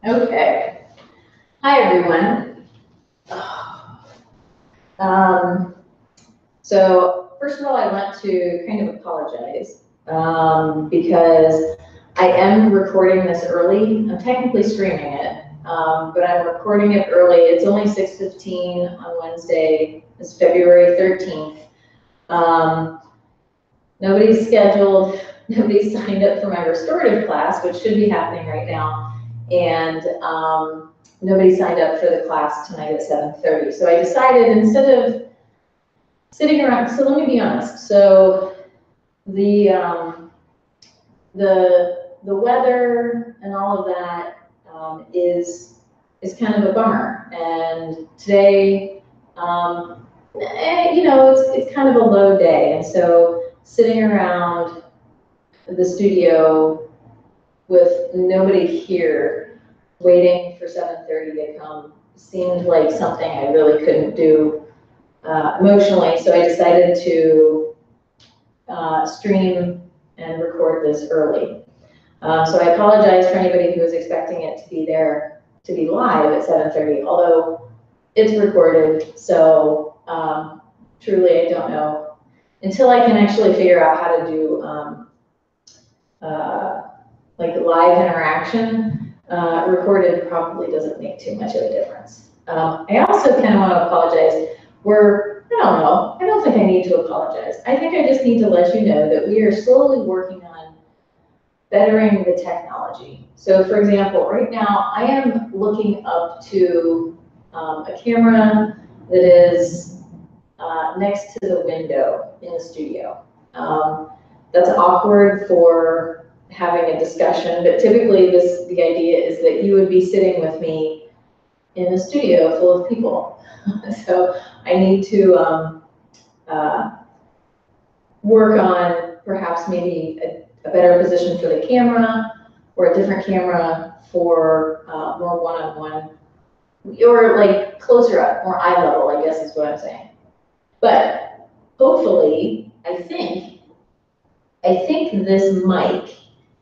Okay. Hi, everyone. So first of all, I want to kind of apologize because I am recording this early. I'm technically streaming it, but I'm recording it early. It's only 6:15 on Wednesday. It's February 13th. Nobody's scheduled. Nobody's signed up for my restorative class, which should be happening right now. And nobody signed up for the class tonight at 7:30. So I decided instead of sitting around, so let me be honest. So the weather and all of that is kind of a bummer. And today, it's kind of a low day. And so sitting around the studio with nobody here waiting for 7:30 to come seemed like something I really couldn't do emotionally, so I decided to stream and record this early. So I apologize for anybody who was expecting it to be there, to be live at 7:30, although it's recorded, so truly I don't know. Until I can actually figure out how to do like live interaction, recorded probably doesn't make too much of a difference. I also kind of want to apologize. I don't think I need to apologize. I think I just need to let you know that we are slowly working on bettering the technology. So for example, right now I am looking up to a camera that is next to the window in the studio. That's awkward for having a discussion, but typically the idea is that you would be sitting with me in a studio full of people. So I need to work on perhaps maybe a better position for the camera or a different camera for more one-on-one, or like closer up, more eye level, I guess is what I'm saying. But hopefully, I think this mic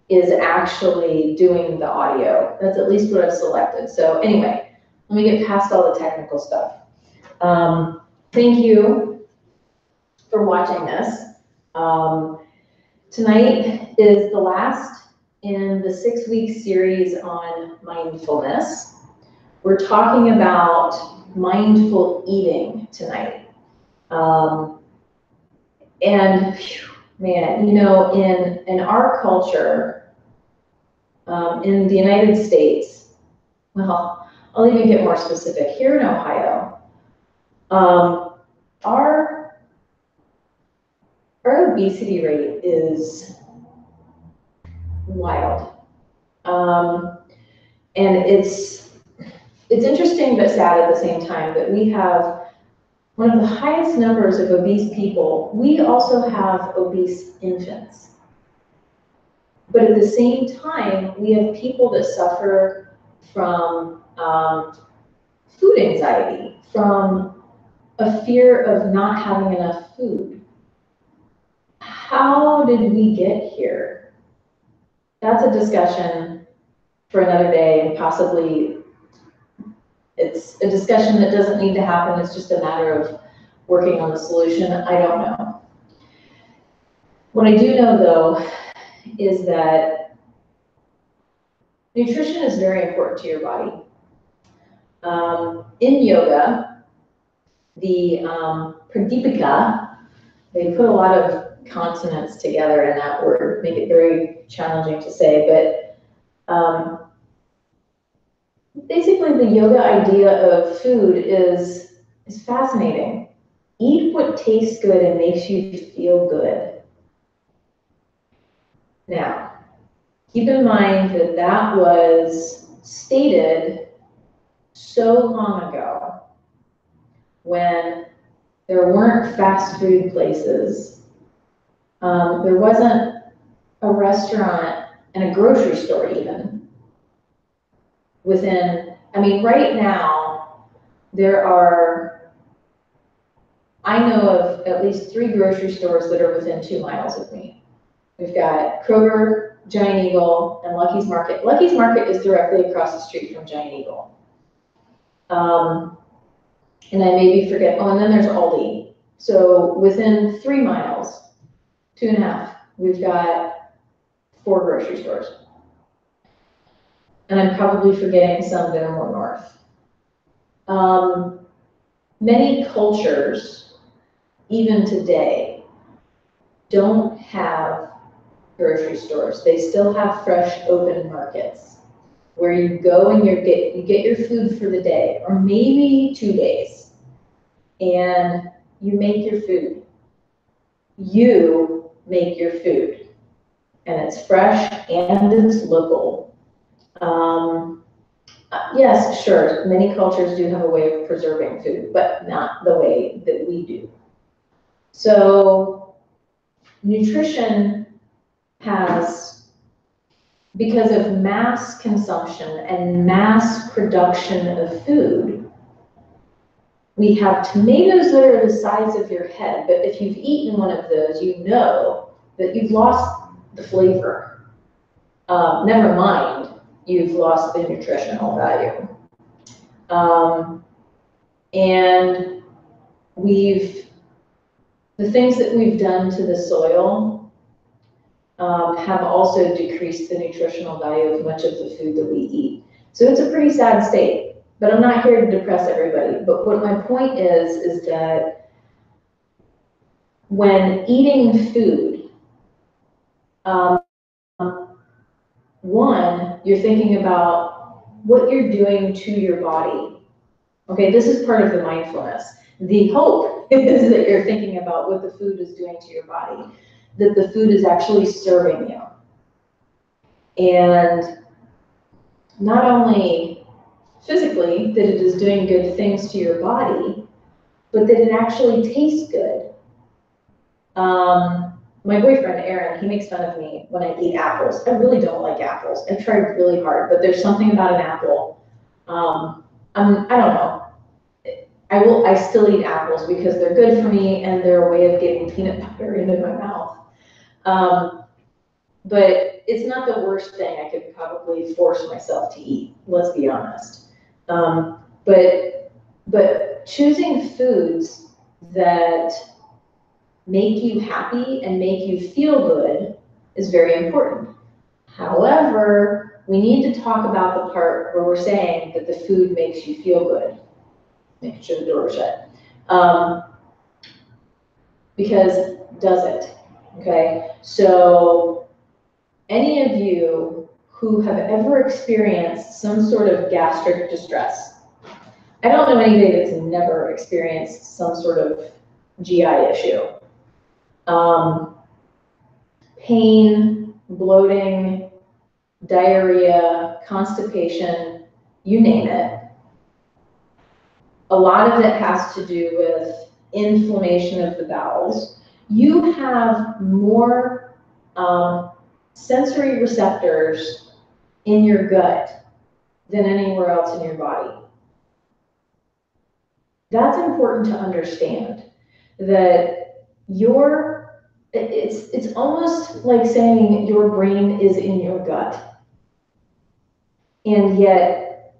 is actually doing the audio. That's at least what I've selected. So anyway, let me get past all the technical stuff. Thank you for watching this. Tonight is the last in the 6-week series on mindfulness. We're talking about mindful eating tonight. And man, in our culture, in the United States, well, I'll even get more specific. Here in Ohio, our obesity rate is wild. And it's interesting but sad at the same time that we have one of the highest numbers of obese people. We also have obese infants. But at the same time, we have people that suffer from food anxiety, from a fear of not having enough food. How did we get here? That's a discussion for another day, and possibly it's a discussion that doesn't need to happen. It's just a matter of working on the solution. I don't know. What I do know, though, is that nutrition is very important to your body. In yoga, the pradipika, they put a lot of consonants together in that word, make it very challenging to say, but basically the yoga idea of food is fascinating. Eat what tastes good and makes you feel good. Now, keep in mind that that was stated so long ago when there weren't fast food places. There wasn't a restaurant and a grocery store even within, right now, I know of at least 3 grocery stores that are within 2 miles of me. We've got Kroger, Giant Eagle and Lucky's Market. Lucky's Market is directly across the street from Giant Eagle. And I maybe forget, oh, and then there's Aldi. So within 3 miles, 2.5, we've got 4 grocery stores. And I'm probably forgetting some that are more north. Many cultures, even today, don't have grocery stores. They still have fresh, open markets where you go and you get your food for the day, or maybe 2 days, and you make your food. You make your food, and it's fresh and it's local. Yes, sure, many cultures do have a way of preserving food, but not the way that we do. So nutrition has, because of mass consumption and mass production of food, we have tomatoes that are the size of your head, but if you've eaten one of those, you know that you've lost the flavor. Never mind, you've lost the nutritional value. And the things that we've done to the soil have also decreased the nutritional value of much of the food that we eat. So it's a pretty sad state, but I'm not here to depress everybody. But what my point is that when eating food, one, you're thinking about what you're doing to your body. Okay, this is part of the mindfulness. The hope is that you're thinking about what the food is doing to your body, that the food is actually serving you. And not only physically that it is doing good things to your body, but that it actually tastes good. My boyfriend, Aaron, he makes fun of me when I eat apples. I really don't like apples. I've tried really hard, but there's something about an apple. I don't know. I still eat apples because they're good for me and they're a way of getting peanut butter into my mouth. But it's not the worst thing I could probably force myself to eat, let's be honest. But choosing foods that make you happy and make you feel good is very important. However, we need to talk about the part where we're saying that the food makes you feel good. Making sure the door is shut. Because does it? Okay, so any of you who have ever experienced some sort of gastric distress, I don't know anybody that's never experienced some sort of GI issue. Pain, bloating, diarrhea, constipation, you name it. A lot of it has to do with inflammation of the bowels. You have more sensory receptors in your gut than anywhere else in your body. That's important to understand, that it's almost like saying your brain is in your gut. And yet,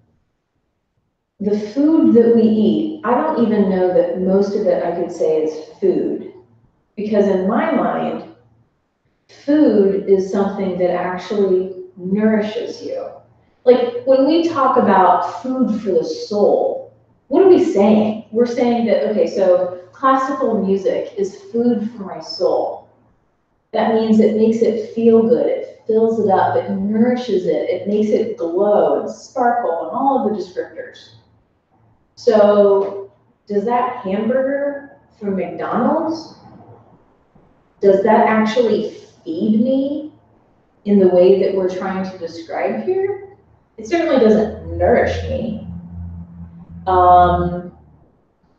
the food that we eat, I don't even know that most of it I could say is food. Because in my mind, food is something that actually nourishes you. Like when we talk about food for the soul, what are we saying? We're saying that, okay, so classical music is food for my soul. That means it makes it feel good, it fills it up, it nourishes it, it makes it glow and sparkle and all of the descriptors. So does that hamburger from McDonald's, does that actually feed me in the way that we're trying to describe here? It certainly doesn't nourish me.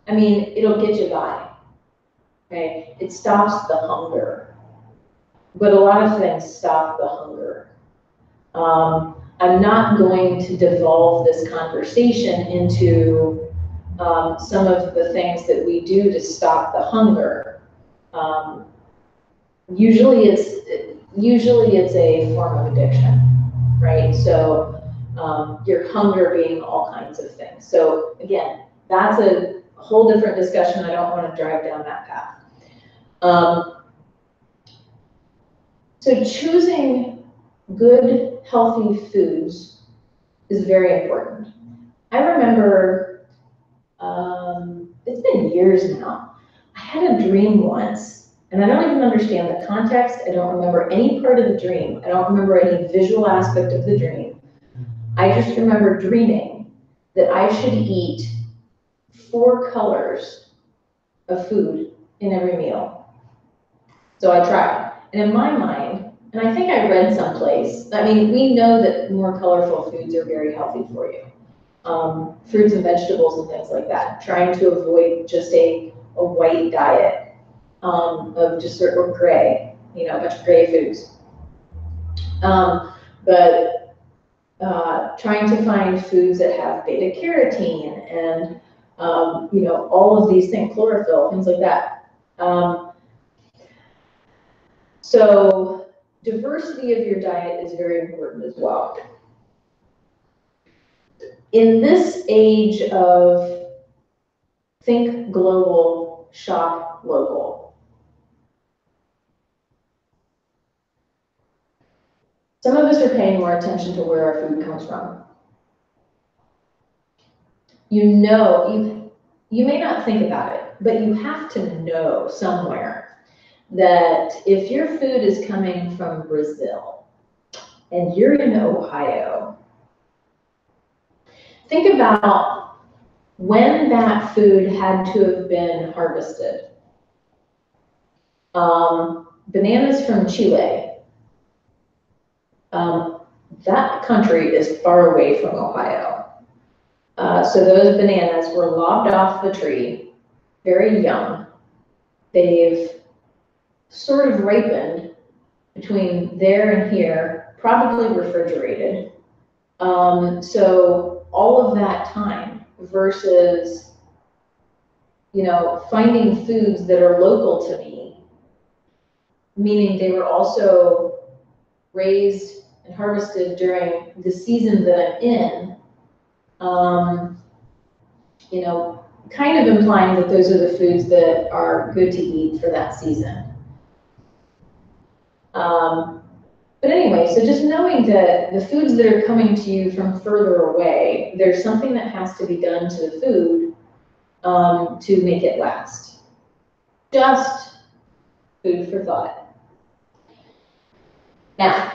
I mean, it'll get you by, okay? It stops the hunger. But a lot of things stop the hunger. I'm not going to devolve this conversation into some of the things that we do to stop the hunger. Usually usually it's a form of addiction, right? So your hunger being all kinds of things. So again, that's a whole different discussion. I don't want to drive down that path. So choosing good, healthy foods is very important. I remember, it's been years now, I had a dream once, and I don't even understand the context. I don't remember any part of the dream. I don't remember any visual aspect of the dream. I just remember dreaming that I should eat 4 colors of food in every meal. So I tried. And in my mind, and I think I read someplace, I mean, we know that more colorful foods are very healthy for you. Fruits and vegetables and things like that. Trying to avoid just a white diet of just sort of gray, a bunch of gray foods. But trying to find foods that have beta carotene and all of these things, chlorophyll, things like that. So diversity of your diet is very important as well. In this age of think global, shop local, some of us are paying more attention to where our food comes from. You may not think about it, but you have to know somewhere that if your food is coming from Brazil and you're in Ohio, think about when that food had to have been harvested. Bananas from Chile, that country is far away from Ohio. So those bananas were lobbed off the tree, very young. They've sort of ripened between there and here, probably refrigerated. So all of that time versus, finding foods that are local to me, meaning they were also raised and harvested during the season that I'm in, kind of implying that those are the foods that are good to eat for that season. But anyway, so just knowing that the foods that are coming to you from further away, there's something that has to be done to the food to make it last. Just food for thought. Now,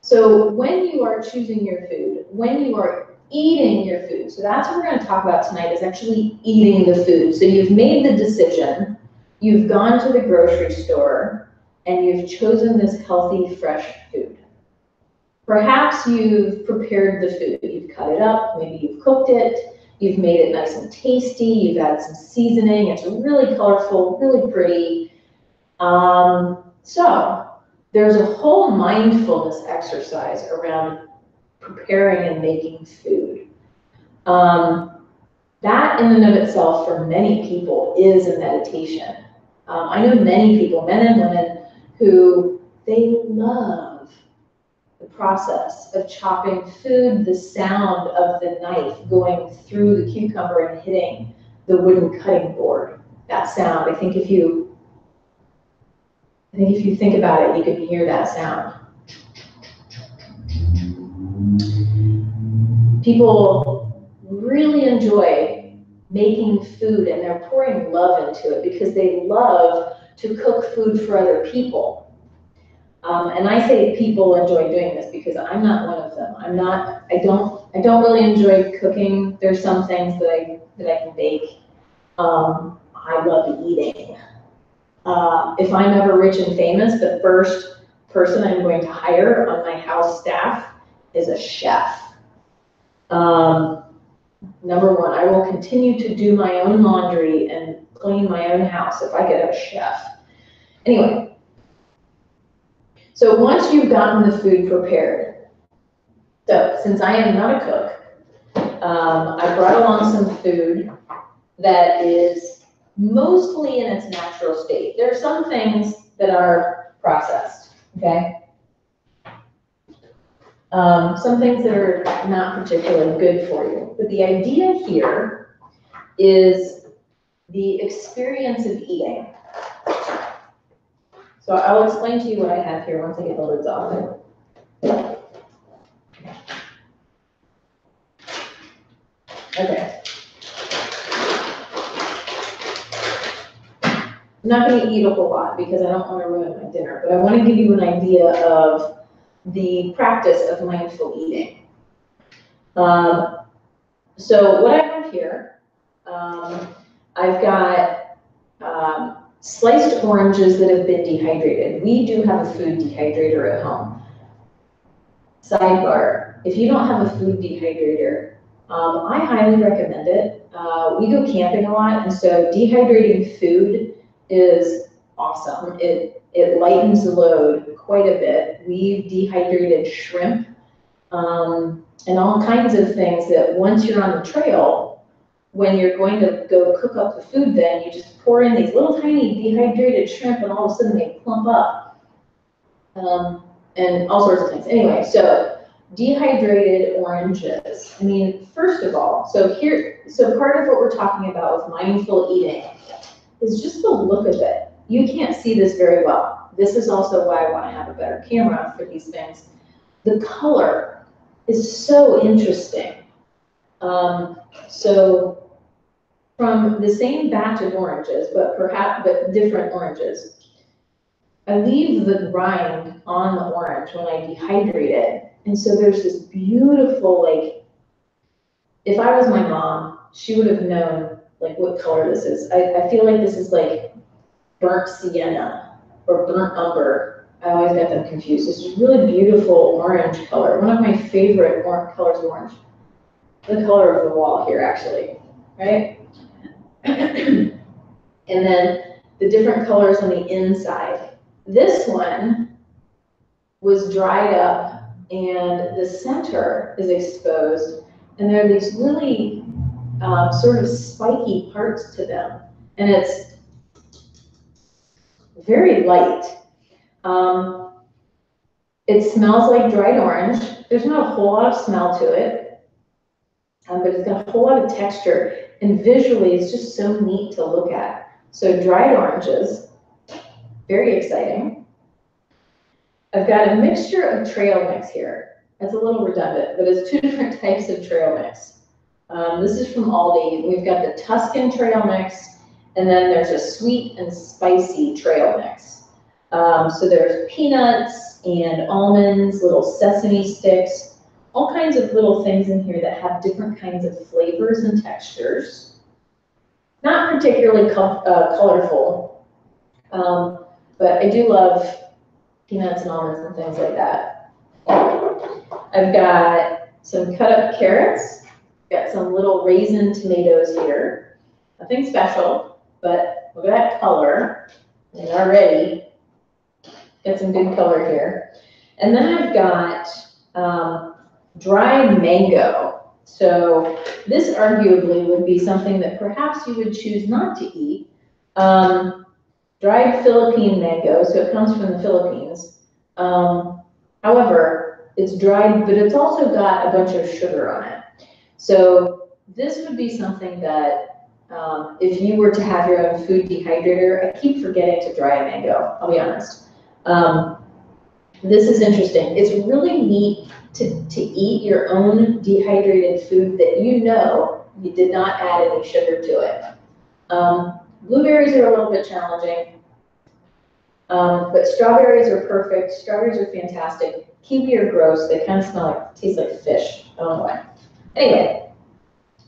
so when you are choosing your food, when you are eating your food, so that's what we're going to talk about tonight, is actually eating the food. So you've made the decision, you've gone to the grocery store, and you've chosen this healthy, fresh food. Perhaps you've prepared the food, you've cut it up, maybe you've cooked it, you've made it nice and tasty, you've added some seasoning, it's really colorful, really pretty. So there's a whole mindfulness exercise around preparing and making food. That in and of itself for many people is a meditation. I know many people, men and women, who they love the process of chopping food, the sound of the knife going through the cucumber and hitting the wooden cutting board. That sound, I think if you think about it, you can hear that sound. People really enjoy making food and they're pouring love into it because they love to cook food for other people. And I say people enjoy doing this because I'm not one of them. I don't really enjoy cooking. There's some things that I can bake. I love eating. If I'm ever rich and famous, the first person I'm going to hire on my house staff is a chef. Number one, I will continue to do my own laundry and clean my own house if I could have a chef. Anyway, so once you've gotten the food prepared, so since I am not a cook, I brought along some food that is mostly in its natural state. There are some things that are processed, okay? Some things that are not particularly good for you. But the idea here is the experience of eating. So I'll explain to you what I have here once I get the lids off. Okay. I'm not going to eat a whole lot because I don't want to ruin my dinner, but I want to give you an idea of the practice of mindful eating. So what I have here, I've got sliced oranges that have been dehydrated. We do have a food dehydrator at home. Sidebar, if you don't have a food dehydrator, I highly recommend it. We go camping a lot, and so dehydrating food is awesome. It lightens the load quite a bit. We've dehydrated shrimp and all kinds of things that once you're on the trail, when you're going to go cook up the food, then you just pour in these little tiny dehydrated shrimp, and all of a sudden they plump up, and all sorts of things. Anyway, so dehydrated oranges. I mean, first of all, so part of what we're talking about with mindful eating is just the look of it. You can't see this very well. This is also why I want to have a better camera for these things. The color is so interesting. So from the same batch of oranges, but different oranges, I leave the rind on the orange when I dehydrate it. And so there's this beautiful, like, if I was my mom, she would have known like what color this is. I feel like this is like burnt sienna or burnt umber. I always get them confused. This is really beautiful orange color. One of my favorite colors of orange. The color of the wall here, actually, right? And then the different colors on the inside. This one was dried up and the center is exposed, and there are these really sort of spiky parts to them, and it's very light. It smells like dried orange. There's not a whole lot of smell to it, but it's got a whole lot of texture, and visually it's just so neat to look at. So dried oranges, very exciting. I've got a mixture of trail mix here. That's a little redundant, but it's two different types of trail mix. This is from Aldi. We've got the Tuscan trail mix, and then there's a sweet and spicy trail mix. So there's peanuts and almonds, little sesame sticks, all kinds of little things in here that have different kinds of flavors and textures. Not particularly colorful, but I do love peanuts and almonds and things like that. I've got some cut up carrots, got some little raisin tomatoes here. Nothing special, but look at that color. And already got some good color here. And then I've got dried mango. So this arguably would be something that perhaps you would choose not to eat. Dried Philippine mango, so it comes from the Philippines. However, it's dried, but it's also got a bunch of sugar on it. So this would be something that if you were to have your own food dehydrator, I keep forgetting to dry a mango, I'll be honest. This is interesting. It's really neat to eat your own dehydrated food that you know you did not add any sugar to it. Blueberries are a little bit challenging, but strawberries are perfect. Strawberries are fantastic. Kiwi are gross. They kind of smell like, taste like fish. I don't know why. Anyway,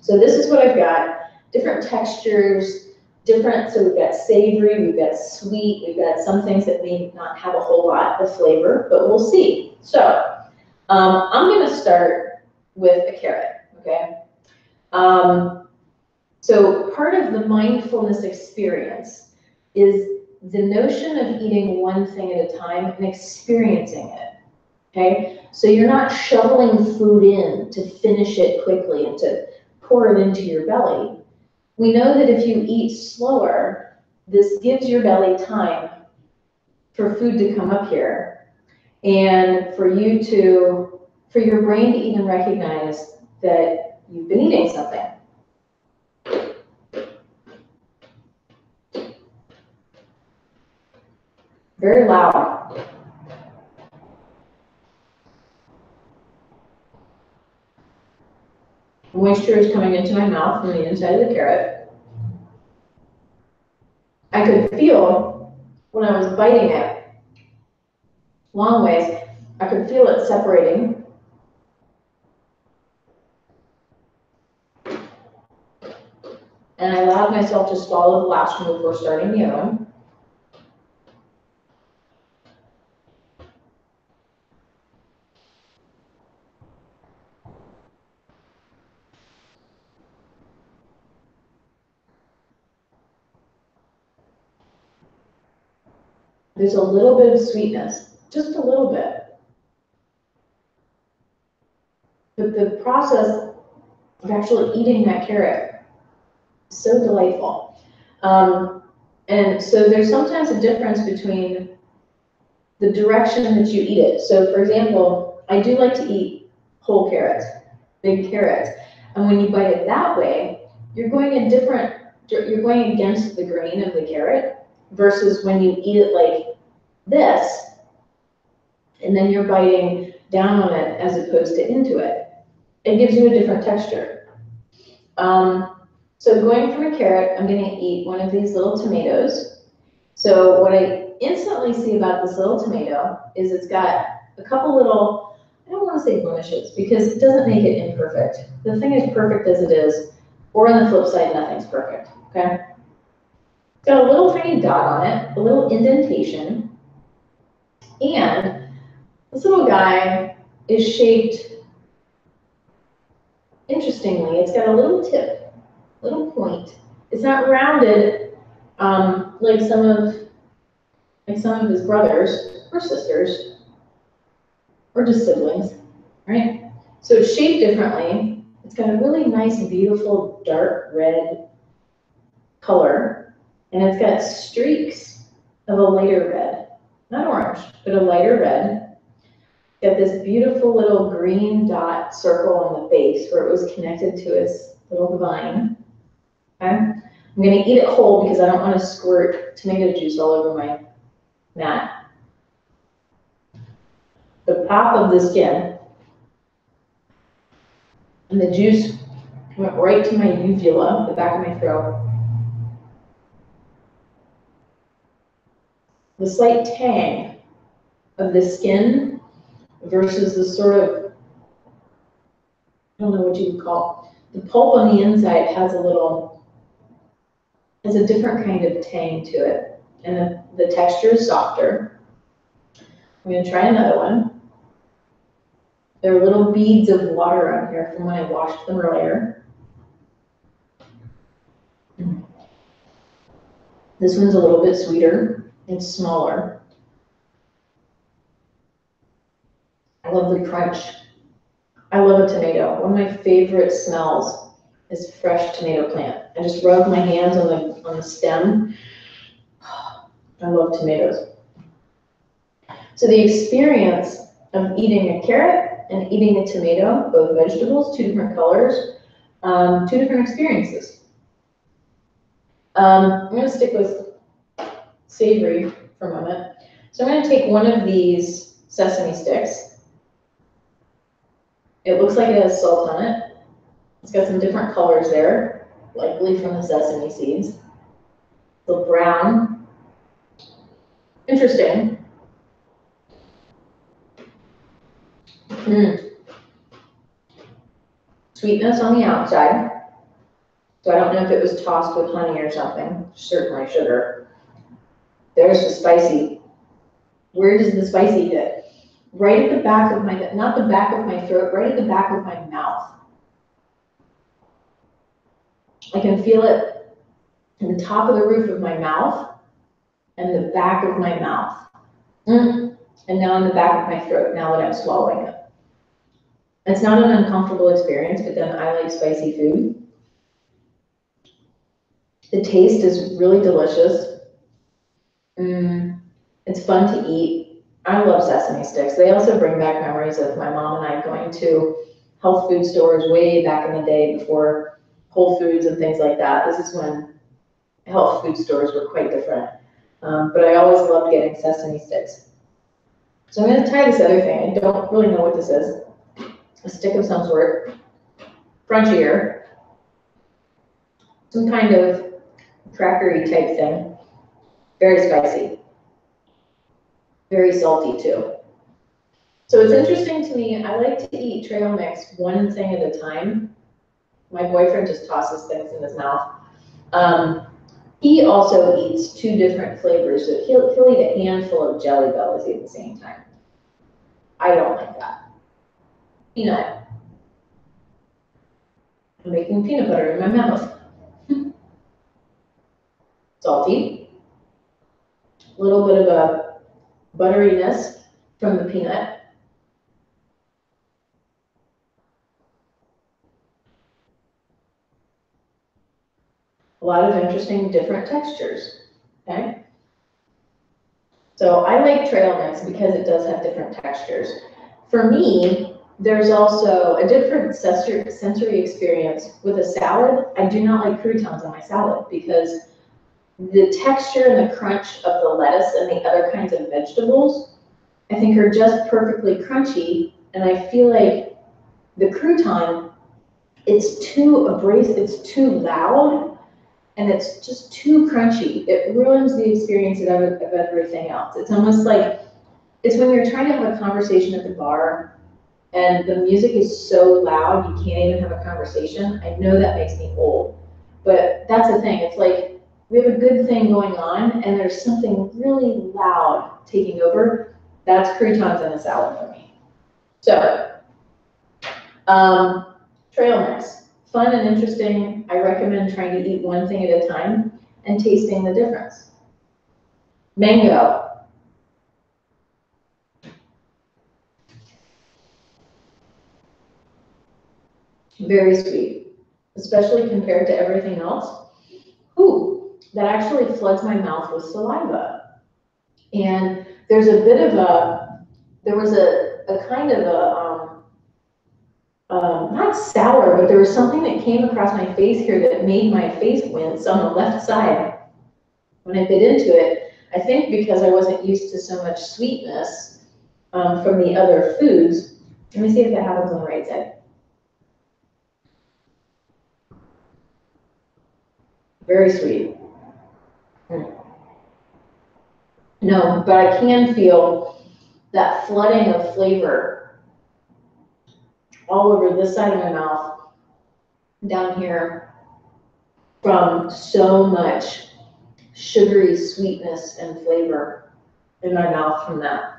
so this is what I've got. Different textures, so we've got savory, we've got sweet, we've got some things that may not have a whole lot of flavor, but we'll see. So I'm going to start with a carrot, okay? So part of the mindfulness experience is the notion of eating one thing at a time and experiencing it, okay? So you're not shoveling food in to finish it quickly and to pour it into your belly. We know that if you eat slower, this gives your belly time for food to come up here and for your brain to even recognize that you've been eating something. Very loud. Moisture is coming into my mouth from the inside of the carrot. I could feel when I was biting it, long ways, I could feel it separating. And I allowed myself to swallow the last one before starting the other one. There's a little bit of sweetness, just a little bit. But the process of actually eating that carrot is so delightful. And so there's sometimes a difference between the direction that you eat it. So for example, I do like to eat whole carrots, big carrots. And when you bite it that way, you're going against the grain of the carrot versus when you eat it like this, and then you're biting down on it as opposed to into it. It gives you a different texture. So going from a carrot, I'm gonna eat one of these little tomatoes. So what I instantly see about this little tomato is it's got a couple little, I don't wanna say blemishes because it doesn't make it imperfect. The thing is perfect as it is, or on the flip side, nothing's perfect, okay? It's got a little tiny dot on it, a little indentation, and this little guy is shaped interestingly. It's got a little tip, little point. It's not rounded like some of his brothers or sisters, or just siblings, right? So it's shaped differently. It's got a really nice, beautiful, dark red color, and it's got streaks of a lighter red, not orange, but a lighter red. Got this beautiful little green dot circle on the base where it was connected to its little vine. Okay? I'm gonna eat it whole because I don't want to squirt tomato juice all over my mat. The top of the skin and the juice went right to my uvula, the back of my throat. The slight tang of the skin versus the sort of, I don't know what you would call it. The pulp on the inside has a different kind of tang to it. And the texture is softer. I'm gonna try another one. There are little beads of water on here from when I washed them earlier. This one's a little bit sweeter and smaller. I love the crunch. I love a tomato. One of my favorite smells is fresh tomato plant. I just rub my hands on the stem. I love tomatoes. So the experience of eating a carrot and eating a tomato, both vegetables, two different colors, two different experiences. I'm gonna stick with savory for a moment. So I'm gonna take one of these sesame sticks. It looks like it has salt on it. It's got some different colors there, likely from the sesame seeds. The brown. Interesting. Sweetness on the outside. So I don't know if it was tossed with honey or something. Certainly sugar. There's the spicy. Where does the spicy hit? Right at the back of my, not the back of my throat, right at the back of my mouth. I can feel it in the top of the roof of my mouth and the back of my mouth. And now in the back of my throat, now that I'm swallowing it. It's not an uncomfortable experience, but then I like spicy food. The taste is really delicious. It's fun to eat. I love sesame sticks. They also bring back memories of my mom and I going to health food stores way back in the day before Whole Foods and things like that. This is when health food stores were quite different. But I always loved getting sesame sticks. So I'm going to try this other thing. I don't really know what this is. A stick of some sort, crunchier, some kind of crackery type thing. Very spicy, very salty too. So it's interesting to me, I like to eat trail mix one thing at a time. My boyfriend just tosses things in his mouth. He also eats two different flavors. So he'll eat a handful of Jelly Bellies at the same time. I don't like that. Peanut. I'm making peanut butter in my mouth. Salty. A little bit of a butteriness from the peanut. A lot of interesting different textures, okay? So I like trail mix because it does have different textures. For me, there's also a different sensory experience with a salad. I do not like croutons on my salad because the texture and the crunch of the lettuce and the other kinds of vegetables, I think are just perfectly crunchy. And I feel like the crouton, it's too abrasive, it's too loud, and it's just too crunchy. It ruins the experience of everything else. It's almost like, it's when you're trying to have a conversation at the bar and the music is so loud, you can't even have a conversation. I know that makes me old, but that's the thing. It's like, we have a good thing going on and there's something really loud taking over. That's croutons in a salad for me. So, trail mix. Fun and interesting. I recommend trying to eat one thing at a time and tasting the difference. Mango. Very sweet, especially compared to everything else. Ooh, that actually floods my mouth with saliva. And there's a bit of there was a kind of not sour, but there was something that came across my face here that made my face wince on the left side when I bit into it. I think because I wasn't used to so much sweetness from the other foods. Let me see if that happens on the right side. Very sweet. No, but I can feel that flooding of flavor all over this side of my mouth, down here, from so much sugary sweetness and flavor in my mouth from that.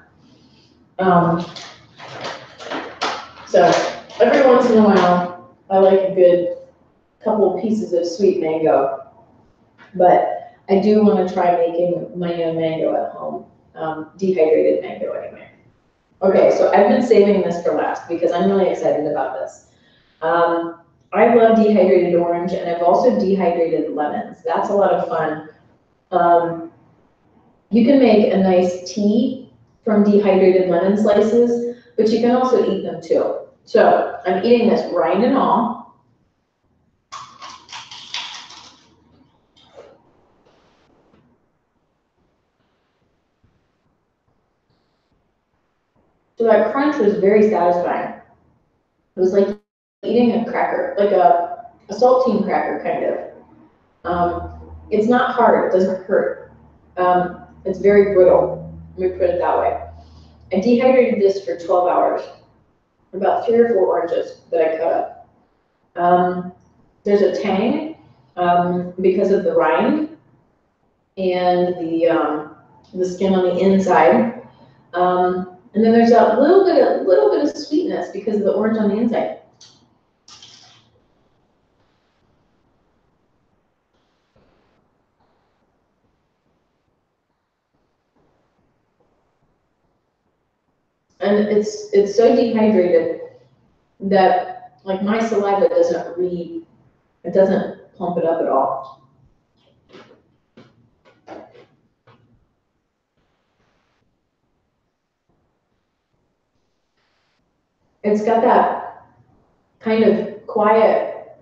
So every once in a while, I like a good couple pieces of sweet mango, but I do want to try making my own mango at home, dehydrated mango anyway. Okay, so I've been saving this for last because I'm really excited about this. I love dehydrated orange, and I've also dehydrated lemons. That's a lot of fun. You can make a nice tea from dehydrated lemon slices, but you can also eat them too. So I'm eating this rind and all. So that crunch was very satisfying. It was like eating a cracker, like a saltine cracker, kind of. It's not hard, it doesn't hurt. It's very brittle, let me put it that way. I dehydrated this for 12 hours, about 3 or 4 oranges that I cut up. There's a tang because of the rind and the skin on the inside. And then there's a little bit of sweetness because of the orange on the inside. And it's so dehydrated that like my saliva it doesn't plump it up at all. It's got that kind of quiet,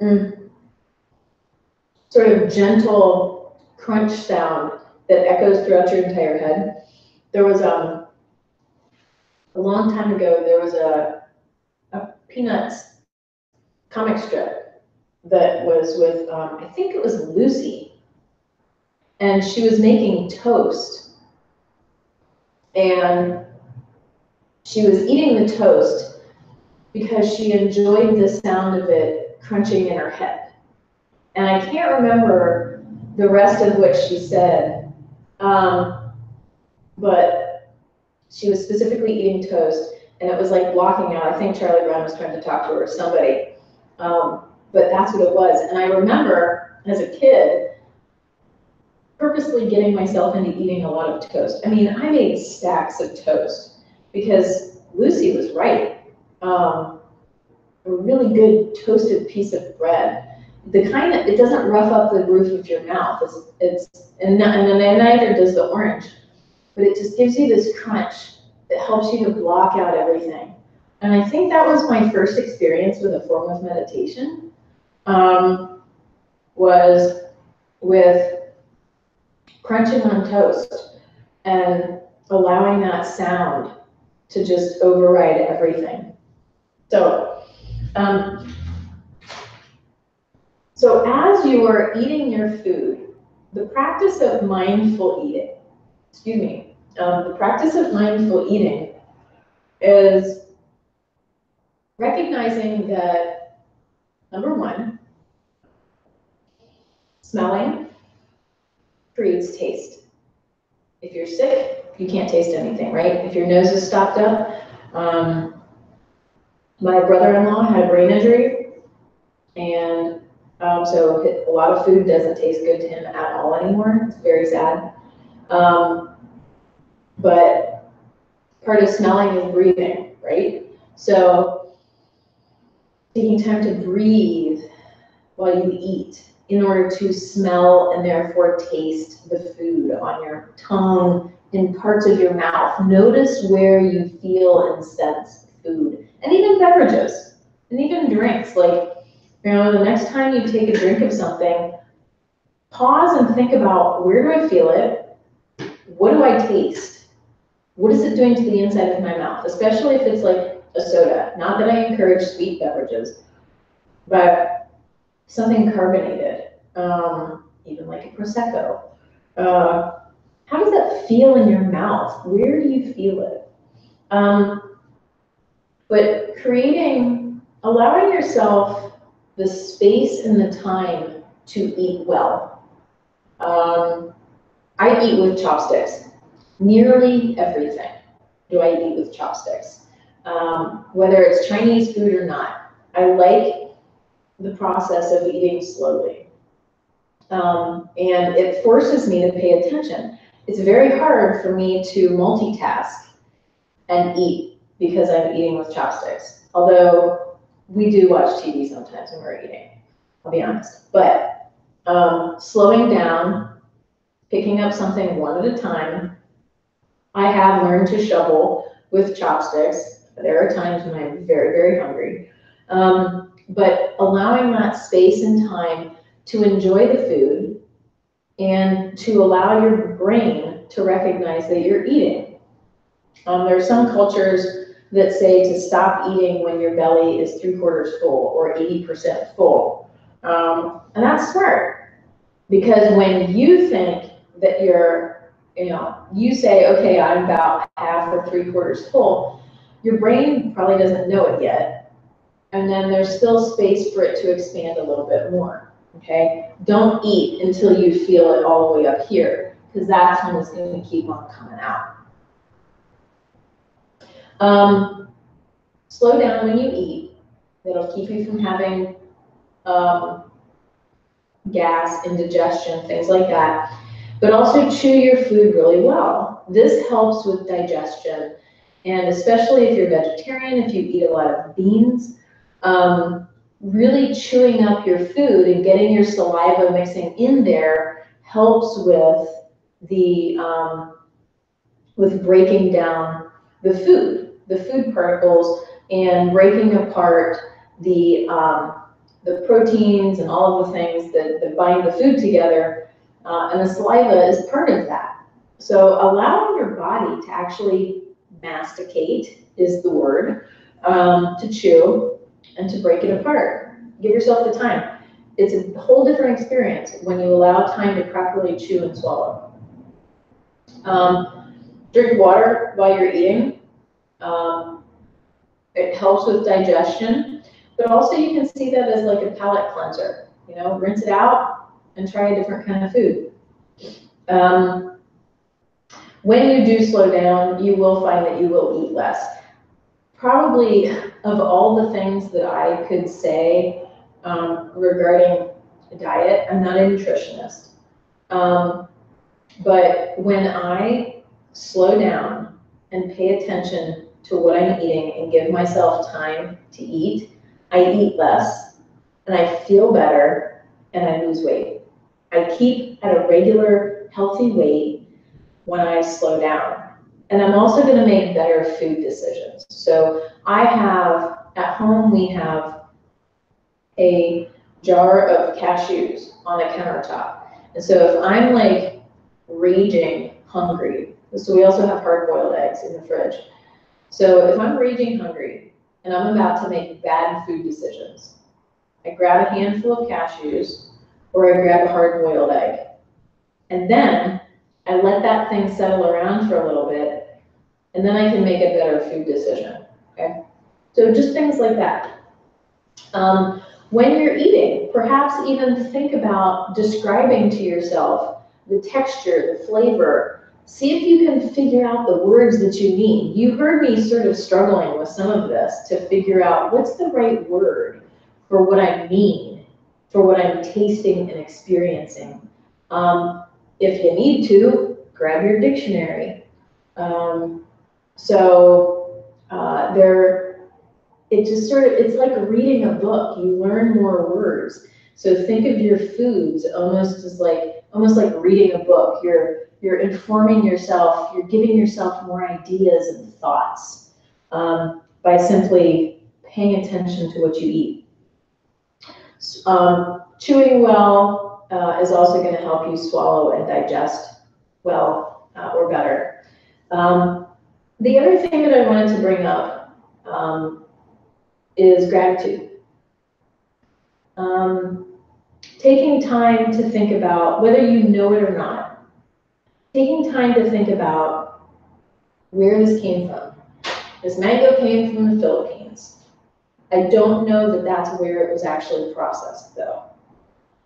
sort of gentle crunch sound that echoes throughout your entire head. There was a long time ago, there was a Peanuts comic strip that was with, I think it was Lucy, and she was making toast, and she was eating the toast because she enjoyed the sound of it crunching in her head. And I can't remember the rest of what she said, but she was specifically eating toast, and it was like blocking out. I think Charlie Brown was trying to talk to her or somebody, but that's what it was. And I remember as a kid purposely getting myself into eating a lot of toast. I mean, I made stacks of toast because Lucy was right. A really good toasted piece of bread, the kind that it doesn't rough up the roof of your mouth. And neither does the orange, but it just gives you this crunch that helps you to block out everything. And I think that was my first experience with a form of meditation, was with crunching on toast and allowing that sound to just override everything. So as you are eating your food, the practice of mindful eating, the practice of mindful eating is recognizing that, number one, smelling creates taste. If you're sick, you can't taste anything, right? If your nose is stopped up, my brother-in-law had a brain injury, and so a lot of food doesn't taste good to him at all anymore. It's very sad. But part of smelling is breathing, right? So taking time to breathe while you eat in order to smell and therefore taste the food on your tongue, in parts of your mouth. Notice where you feel and sense food, and even beverages, and even drinks. Like, you know, the next time you take a drink of something, pause and think about, where do I feel it? What do I taste? What is it doing to the inside of my mouth? Especially if it's like a soda. Not that I encourage sweet beverages, but something carbonated, even like a Prosecco. How does that feel in your mouth? Where do you feel it? But allowing yourself the space and the time to eat well. I eat with chopsticks. Nearly everything do I eat with chopsticks. Whether it's Chinese food or not, I like the process of eating slowly. And it forces me to pay attention. It's very hard for me to multitask and eat because I'm eating with chopsticks. Although we do watch TV sometimes when we're eating, I'll be honest. But slowing down, picking up something one at a time. I have learned to shovel with chopsticks. There are times when I'm very, very hungry. But allowing that space and time to enjoy the food and to allow your brain to recognize that you're eating. There are some cultures that say to stop eating when your belly is 3/4 full or 80% full. And that's smart, because when you think that you say, okay, I'm about half or 3/4 full, your brain probably doesn't know it yet. And then there's still space for it to expand a little bit more, okay? Don't eat until you feel it all the way up here, because that's when it's going to keep on coming out. Slow down when you eat. That'll keep you from having gas, indigestion, things like that. But also chew your food really well. This helps with digestion, and especially if you're vegetarian, if you eat a lot of beans, really chewing up your food and getting your saliva mixing in there helps with with breaking down the food particles and breaking apart the proteins and all of the things that bind the food together, and the saliva is part of that. So allowing your body to actually masticate is the word, to chew and to break it apart. Give yourself the time. It's a whole different experience when you allow time to properly chew and swallow. Drink water while you're eating. It helps with digestion, but also you can see that as like a palate cleanser. You know, rinse it out and try a different kind of food. When you do slow down, you will find that you will eat less. Probably of all the things that I could say regarding diet, I'm not a nutritionist. But when I slow down and pay attention to what I'm eating and give myself time to eat, I eat less and I feel better and I lose weight. I keep at a regular healthy weight when I slow down. And I'm also going to make better food decisions. So I have, at home, we have a jar of cashews on the countertop. And so if I'm like raging hungry, so we also have hard-boiled eggs in the fridge. So if I'm raging hungry and I'm about to make bad food decisions, I grab a handful of cashews or I grab a hard-boiled egg. And then I let that thing settle around for a little bit, and then I can make a better food decision, okay? So just things like that. When you're eating, perhaps even think about describing to yourself the texture, the flavor. See if you can figure out the words that you mean. You heard me sort of struggling with some of this to figure out what's the right word for what I mean, for what I'm tasting and experiencing. If you need to, grab your dictionary. It's like reading a book. You learn more words. So think of your foods almost like reading a book. You're informing yourself, you're giving yourself more ideas and thoughts by simply paying attention to what you eat. Chewing well is also going to help you swallow and digest well or better. The other thing that I wanted to bring up is gratitude. Taking time to think about, whether you know it or not, taking time to think about where this came from. This mango came from the Philippines. I don't know that that's where it was actually processed, though.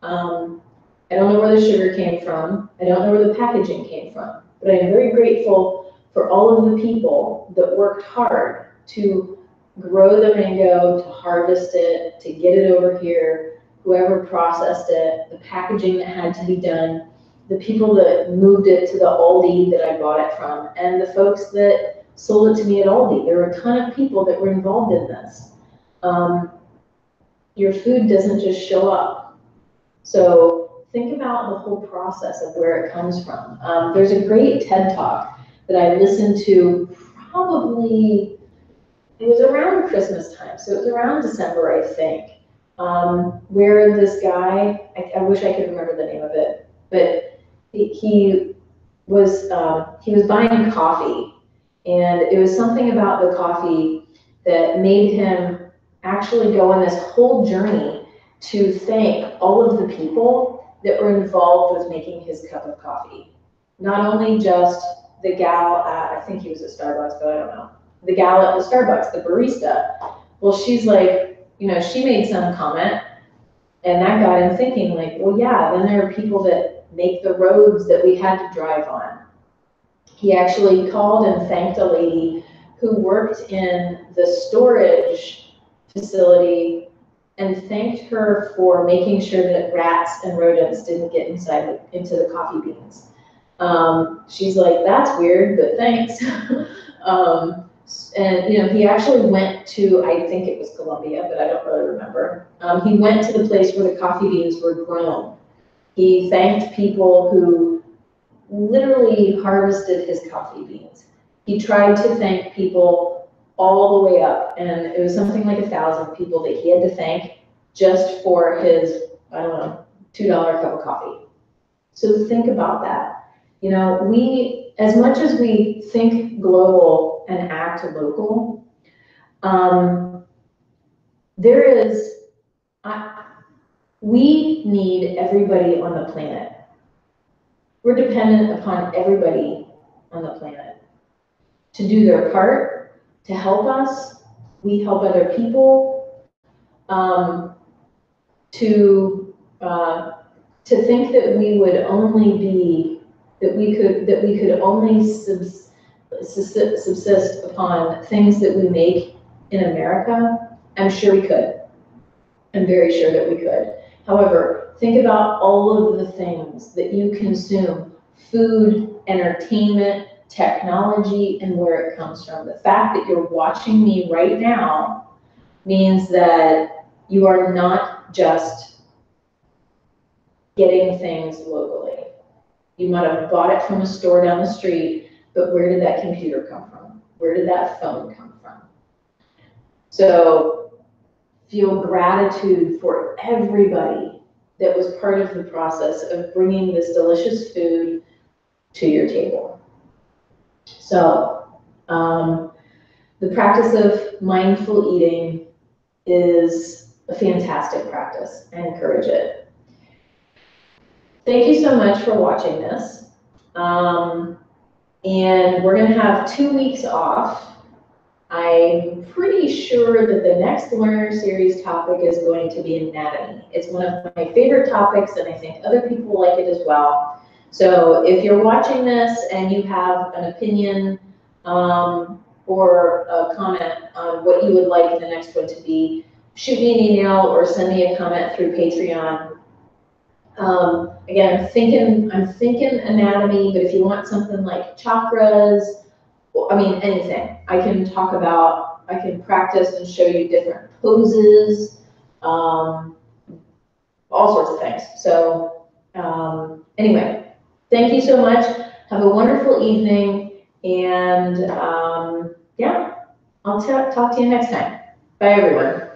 I don't know where the sugar came from. I don't know where the packaging came from. But I'm very grateful for all of the people that worked hard to grow the mango, to harvest it, to get it over here, whoever processed it, the packaging that had to be done, the people that moved it to the Aldi that I bought it from, and the folks that sold it to me at Aldi. There were a ton of people that were involved in this. Your food doesn't just show up. So think about the whole process of where it comes from. There's a great TED Talk that I listened to probably, it was around Christmas time, so it was around December, I think, where this guy, I wish I could remember the name of it, but he was buying coffee, and it was something about the coffee that made him actually go on this whole journey to thank all of the people that were involved with making his cup of coffee. Not only just the gal at, I think he was at Starbucks, but I don't know. The gal at the Starbucks, the barista. Well, she's like, you know, she made some comment, and that got him thinking, like, well, yeah, then there are people that make the roads that we had to drive on. He actually called and thanked a lady who worked in the storage facility and thanked her for making sure that rats and rodents didn't get into the coffee beans. She's like, that's weird, but thanks. And you know, he actually went to, I think it was Colombia, but I don't really remember. He went to the place where the coffee beans were grown. He thanked people who literally harvested his coffee beans. He tried to thank people all the way up, and it was something like 1,000 people that he had to thank just for his, I don't know, $2 cup of coffee. So think about that. You know, we, as much as we think global and act local, there is, we need everybody on the planet. We're dependent upon everybody on the planet to do their part, to help us. We help other people. To think that we would only be, that we could only subsist upon things that we make in America, I'm sure we could. I'm very sure that we could. However, think about all of the things that you consume: food, entertainment, technology, and where it comes from. The fact that you're watching me right now means that you are not just getting things locally. You might have bought it from a store down the street, but where did that computer come from? Where did that phone come from? So feel gratitude for everybody that was part of the process of bringing this delicious food to your table. So the practice of mindful eating is a fantastic practice. I encourage it. Thank you so much for watching this. And we're going to have 2 weeks off. I'm pretty sure that the next Learner Series topic is going to be anatomy. It's one of my favorite topics, and I think other people like it as well. So if you're watching this and you have an opinion or a comment on what you would like the next one to be, shoot me an email or send me a comment through Patreon. Again, I'm thinking anatomy, but if you want something like chakras, I mean, anything. I can practice and show you different poses, all sorts of things. So anyway, thank you so much. Have a wonderful evening, and yeah, I'll talk to you next time. Bye, everyone.